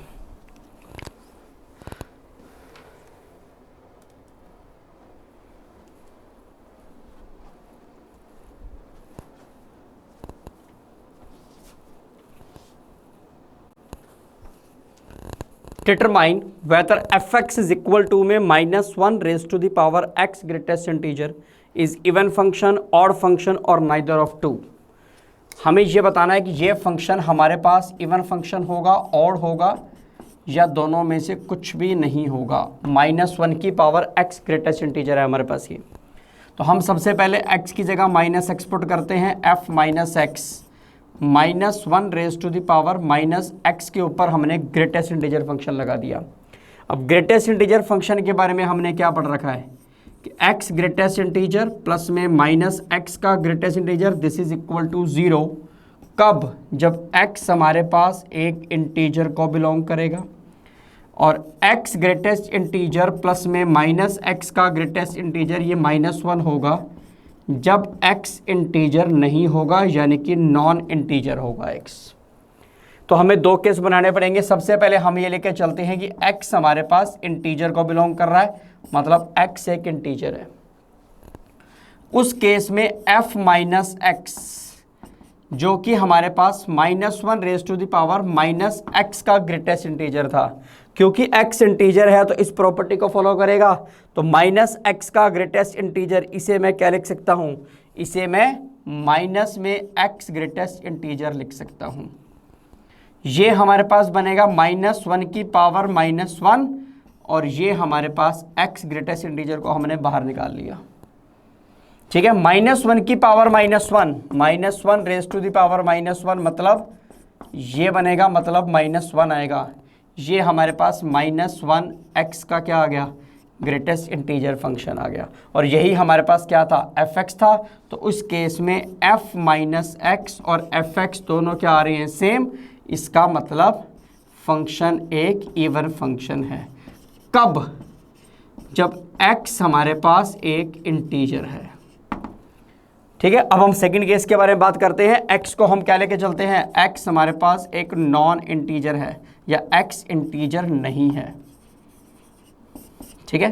Determine whether fx is equal to में -1 raise to the power x greatest integer is even function, odd function और नाइदर ऑफ टू। हमें ये बताना है कि ये फंक्शन हमारे पास इवन फंक्शन होगा, ऑड होगा, या दोनों में से कुछ भी नहीं होगा। -1 की पावर x ग्रेटेस्ट इंटीजर है हमारे पास ये। तो हम सबसे पहले x की जगह -x पुट करते हैं, f minus X -1 raise to the power -x के ऊपर हमने ग्रेटेस्ट इंटीजर फंक्शन लगा दिया। अब ग्रेटेस्ट इंटीजर फंक्शन के बारे में हमने क्या पढ़ रखा है कि x ग्रेटेस्ट इंटीजर प्लस में -x का greatest integer this is equal to 0। कब? जब x हमारे पास एक इंटीजर को बिलोंग करेगा, और x ग्रेटेस्ट इंटीजर प्लस में -x का ग्रेटेस्ट इंटीजर ये -1 होगा जब x इंटीजर नहीं होगा, यानी कि नॉन इंटीजर होगा x। तो हमें दो केस बनाने पड़ेंगे। सबसे पहले हम ये लेके चलते हैं कि x हमारे पास इंटीजर को बिलोंग कर रहा है, मतलब x एक इंटीजर है। उस केस में f माइनस एक्स जो कि हमारे पास -1 raise to the power -x का ग्रेटेस्ट इंटीजर था, क्योंकि x इंटीजर है तो इस प्रॉपर्टी को फॉलो करेगा। तो -x का ग्रेटेस्ट इंटीजर, इसे मैं क्या लिख सकता हूं? इसे मैं माइनस में x ग्रेटेस्ट इंटीजर लिख सकता हूं। ये हमारे पास बनेगा -1 की पावर -1, और ये हमारे पास x ग्रेटेस्ट इंटीजर को हमने बाहर निकाल लिया। ठीक है, -1 की power -1 raise to the power -1 मतलब ये बनेगा, मतलब -1 आएगा। ये हमारे पास -1x का क्या आ गया? ग्रेटेस्ट इंटीजर फंक्शन आ गया। और यही हमारे पास क्या था? fx था। तो उस केस में f माइनस एक्स और fx दोनों क्या आ रहे हैं? सेम। इसका मतलब फंक्शन एक इवन फंक्शन है। कब? जब x हमारे पास एक इंटीजर है। ठीक है, अब हम सेकंड केस के बारे में बात करते हैं। x को हम क्या लेके चलते हैं? x हमारे पास एक नॉन इंटीजर है, या x इंटीजर नहीं है। ठीक है,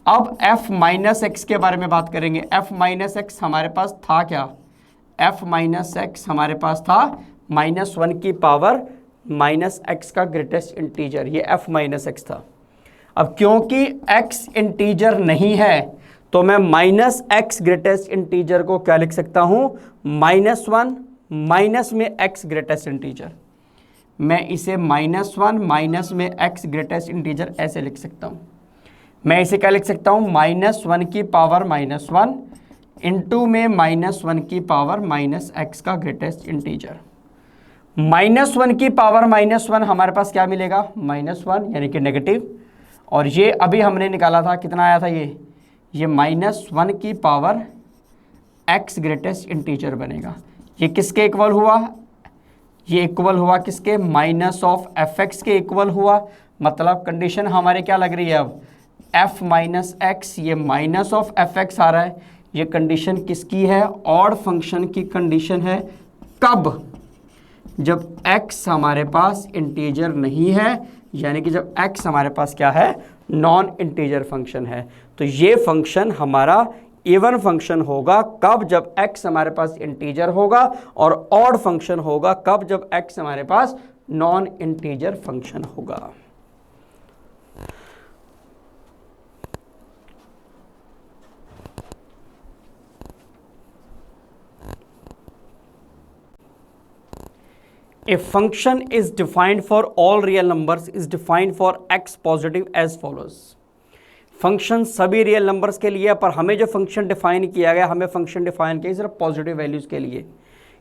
अब f माइनस एक्स के बारे में बात करेंगे। f माइनस एक्स हमारे पास था क्या? f माइनस एक्स हमारे पास था -1 की पावर -x का ग्रेटेस्ट इंटीजर, ये f माइनस एक्स था। अब क्योंकि x इंटीजर नहीं है तो मैं -x ग्रेटेस्ट इंटीजर को क्या लिख सकता हूं? -1 माइनस में x ग्रेटेस्ट इंटीजर। मैं इसे -1 माइनस में x ग्रेटेस्ट इंटीजर ऐसे लिख सकता हूं। मैं इसे क्या लिख सकता हूं? -1 की पावर -1 इंटू में -1 की पावर -x का ग्रेटेस्ट इंटीजर। -1 की पावर -1 हमारे पास क्या मिलेगा? -1 यानी कि नेगेटिव। और ये अभी हमने निकाला था, कितना आया था? ये -1 की पावर x ग्रेटेस्ट इंटीजर बनेगा। ये किसके इक्वल हुआ? ये इक्वल हुआ किसके? माइनस ऑफ fx के इक्वल हुआ। मतलब कंडीशन हमारे क्या लग रही है अब? f माइनस एक्स, ये माइनस ऑफ fx आ रहा है। ये कंडीशन किसकी है? ऑड फंक्शन की कंडीशन है। कब? जब x हमारे पास इंटीजर नहीं है, यानी कि जब x हमारे पास क्या है? नॉन इंटीजर फंक्शन है। तो ये फंक्शन हमारा इवन फंक्शन होगा कब? जब x हमारे पास इंटीजर होगा। और ऑड फंक्शन होगा कब? जब x हमारे पास नॉन इंटीजर फंक्शन होगा। A function is defined for all real numbers is defined for x positive as follows। Function सभी रियल नंबर्स के लिए, पर हमें जो फंक्शन डिफाइन किया गया, हमें फंक्शन डिफाइन किया सिर्फ पॉजिटिव वैल्यूज़ के लिए।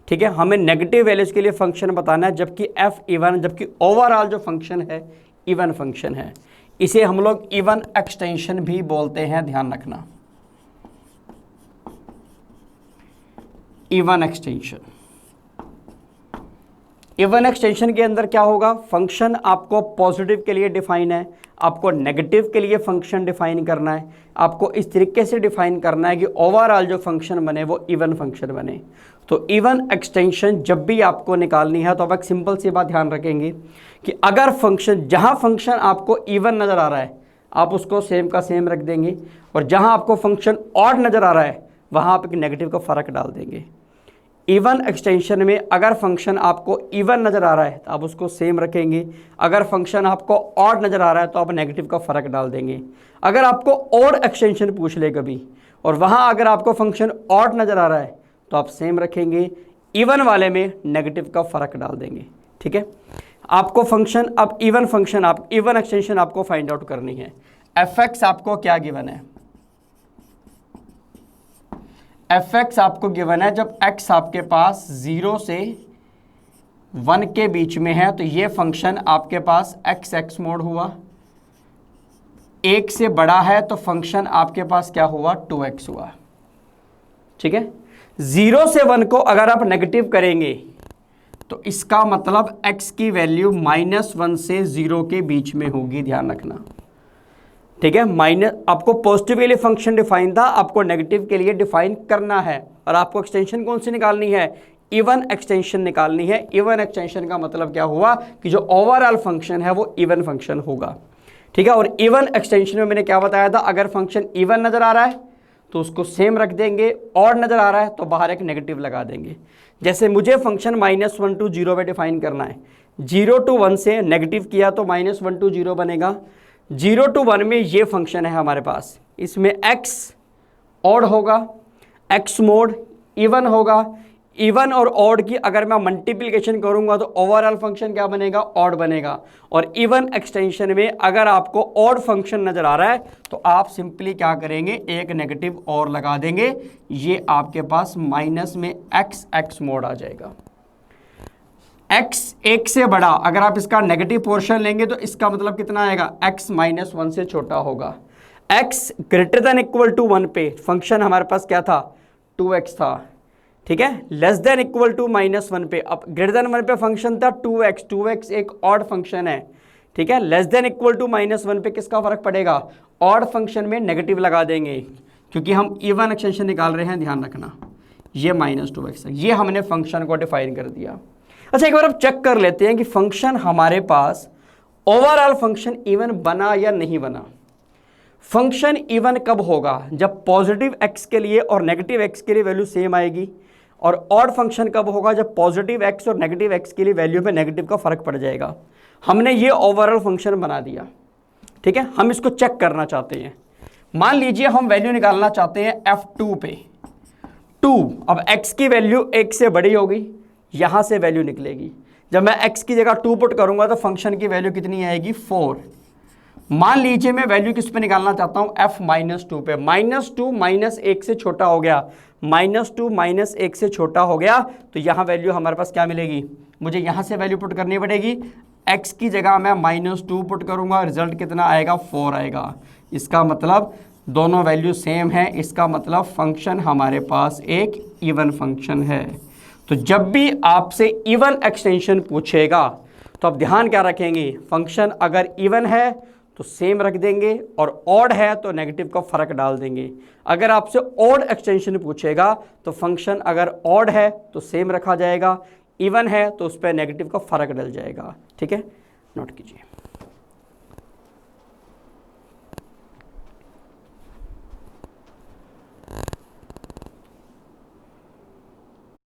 ठीक है, हमें नेगेटिव वैल्यूज़ के लिए फंक्शन बताना है, जबकि f इवन, जबकि ओवरऑल जो फंक्शन है इवन फंक्शन है। इसे हम लोग इवन एक्सटेंशन भी बोलते हैं, ध्यान रखना। इवन एक्सटेंशन, इवन एक्सटेंशन के अंदर क्या होगा? फंक्शन आपको पॉजिटिव के लिए डिफाइन है, आपको नेगेटिव के लिए फंक्शन डिफाइन करना है, आपको इस तरीके से डिफाइन करना है कि ओवरऑल जो फंक्शन बने वो इवन फंक्शन बने। तो इवन एक्सटेंशन जब भी आपको निकालनी है तो आप एक सिंपल सी बात ध्यान रखेंगे कि अगर फंक्शन, जहां फंक्शन आपको इवन नज़र आ रहा है आप उसको सेम का सेम रख देंगे, और जहां आपको फंक्शन ऑड नज़र आ रहा है वहां आप एक नेगेटिव का फ़र्क डाल देंगे। इवन एक्सटेंशन में अगर फंक्शन आपको इवन नज़र आ रहा है तो आप उसको सेम रखेंगे, अगर फंक्शन आपको ऑड नज़र आ रहा है तो आप नेगेटिव का फ़र्क डाल देंगे। अगर आपको ऑड एक्सटेंशन पूछ ले कभी और वहाँ अगर आपको फंक्शन ऑड नज़र आ रहा है तो आप सेम रखेंगे, इवन वाले में नेगेटिव का फ़र्क डाल देंगे। ठीक है, आपको फंक्शन अब इवन फंक्शन आप इवन एक्सटेंशन आपको फाइंड आउट करनी है। एफ एक्स आपको क्या गिवन है, एफ एक्स आपको गिवन है जब एक्स आपके पास 0 से 1 के बीच में है तो ये फंक्शन आपके पास एक्स एक्स मोड हुआ, 1 से बड़ा है तो फंक्शन आपके पास क्या हुआ 2x हुआ। ठीक है, 0 से 1 को अगर आप नेगेटिव करेंगे तो इसका मतलब x की वैल्यू -1 से 0 के बीच में होगी, ध्यान रखना। ठीक है, माइनस आपको पॉजिटिव के लिए फंक्शन डिफाइन था, आपको नेगेटिव के लिए डिफाइन करना है और आपको एक्सटेंशन कौन सी निकालनी है, इवन एक्सटेंशन निकालनी है। इवन एक्सटेंशन का मतलब क्या हुआ कि जो ओवरऑल फंक्शन है वो इवन फंक्शन होगा। ठीक है, और इवन एक्सटेंशन में मैंने क्या बताया था, अगर फंक्शन इवन नज़र आ रहा है तो उसको सेम रख देंगे, और नज़र आ रहा है तो बाहर एक नेगेटिव लगा देंगे। जैसे मुझे फंक्शन -1 to 0 में डिफाइन करना है, 0 to 1 से नेगेटिव किया तो -1 to 0 बनेगा। 0 to 1 में ये फंक्शन है हमारे पास, इसमें x ऑड होगा, x मोड इवन होगा। इवन और ऑड की अगर मैं मल्टीप्लिकेशन करूंगा तो ओवरऑल फंक्शन क्या बनेगा, ऑड बनेगा। और इवन एक्सटेंशन में अगर आपको ऑड फंक्शन नज़र आ रहा है तो आप सिंपली क्या करेंगे, एक नेगेटिव और लगा देंगे, ये आपके पास माइनस में एक्स एक्स मोड आ जाएगा। x 1 से बड़ा अगर आप इसका नेगेटिव पोर्शन लेंगे तो इसका मतलब कितना आएगा, x -1 से छोटा होगा। x greater than equal to 1 पे फंक्शन हमारे पास क्या था, 2x था। ठीक है, लेस देन इक्वल टू -1 पे, अब ग्रेटर देन 1 पे फंक्शन था 2x, 2x एक ऑड फंक्शन है। ठीक है, लेस देन इक्वल टू -1 पे किसका फर्क पड़ेगा, ऑड फंक्शन में नेगेटिव लगा देंगे क्योंकि हम इवन एक्सटेंशन निकाल रहे हैं, ध्यान रखना। ये -2x है, ये हमने फंक्शन को डिफाइन कर दिया। अच्छा, एक बार आप चेक कर लेते हैं कि फंक्शन हमारे पास ओवरऑल फंक्शन इवन बना या नहीं बना। फंक्शन इवन कब होगा, जब पॉजिटिव x के लिए और नेगेटिव x के लिए वैल्यू सेम आएगी, और ऑड फंक्शन कब होगा, जब पॉजिटिव x और नेगेटिव x के लिए वैल्यू में नेगेटिव का फर्क पड़ जाएगा। हमने ये ओवरऑल फंक्शन बना दिया। ठीक है, हम इसको चेक करना चाहते हैं। मान लीजिए हम वैल्यू निकालना चाहते हैं f2 पे 2, अब x की वैल्यू 1 से बड़ी होगी, यहाँ से वैल्यू निकलेगी। जब मैं x की जगह 2 पुट करूंगा तो फंक्शन की वैल्यू कितनी आएगी, 4। मान लीजिए मैं वैल्यू किस पे निकालना चाहता हूँ, f-2 पे। -2 -1 से छोटा हो गया, -2 -1 से छोटा हो गया तो यहाँ वैल्यू हमारे पास क्या मिलेगी, मुझे यहाँ से वैल्यू पुट करनी पड़ेगी। x की जगह मैं -2 पुट करूँगा, रिजल्ट कितना आएगा, 4 आएगा। इसका मतलब दोनों वैल्यू सेम है, इसका मतलब फंक्शन हमारे पास एक इवन फंक्शन है। तो जब भी आपसे इवन एक्सटेंशन पूछेगा तो आप ध्यान क्या रखेंगे, फंक्शन अगर इवन है तो सेम रख देंगे और ऑड है तो नेगेटिव का फर्क डाल देंगे। अगर आपसे ऑड एक्सटेंशन पूछेगा तो फंक्शन अगर ऑड है तो सेम रखा जाएगा, इवन है तो उस पर नेगेटिव का फर्क डल जाएगा। ठीक है, नोट कीजिए।